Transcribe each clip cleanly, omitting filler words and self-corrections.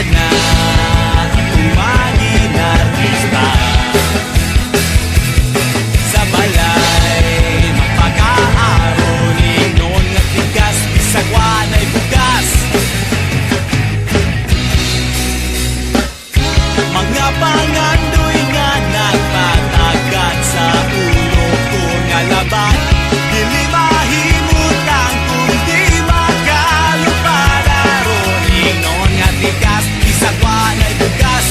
na umaging artista. Sa balay mapag-aaron, ingnon nga tigas, bisag wanay bugas. Mga pangandoy nga nagpatagat sa ulo ko nga laban, dili mahimutang kundi makalupadaron. Ingnon nga tigas, bisag wanay bugas.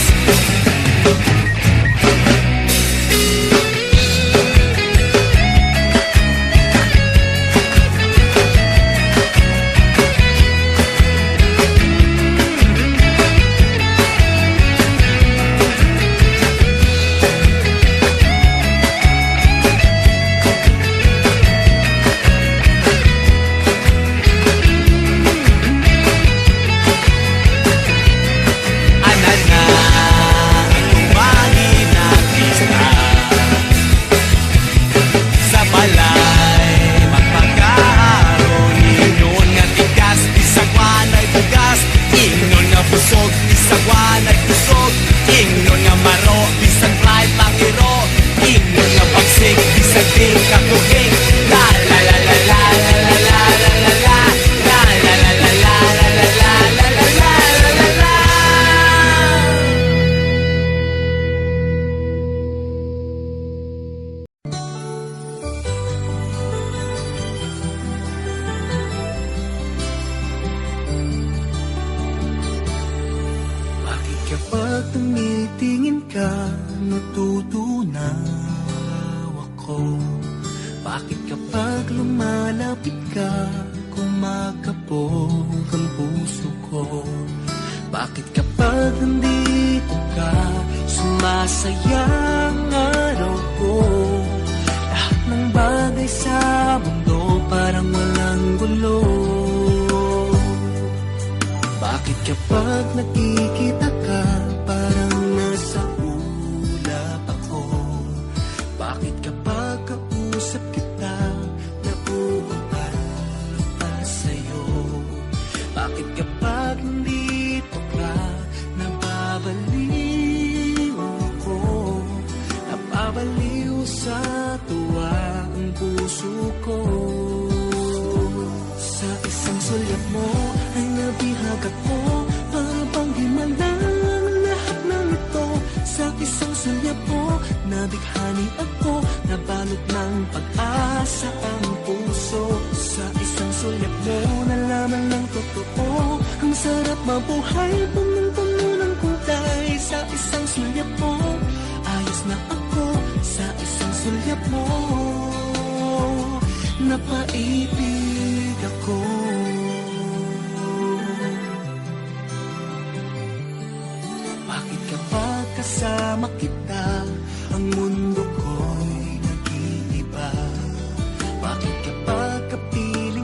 Kapag tumitingin ka, natutunaw ako. Bakit kapag lumalapit ka, kumakabog ang puso ko? Bakit kapag nandito ka, sumasaya ang araw ko? Lahat ng bagay sa mundo parang walang gulo. Bakit kapag nakikita ka, parang nasa ulap ako? Bakit kapag kausap kita, nauutal pa sa'yo? Bakit kapag nandito ka, nababaliw ako? Nababaliw sa tuwa ang puso ko. Sa isang sulyap mo ay nabihag ako, para bang himalang ang lahat ng ito. Sa isang sulyap mo, nabighani ako, nabalot ng pag-asa ang puso. Sa isang sulyap mo, nalaman ng totoo, ang sarap mabuhay, punong-puno ng kulay. Sa isang sulyap mo, ayos na ako. Sa isang sulyap mo, napaibig ako. Bakit kapag kasama kita, ang mundo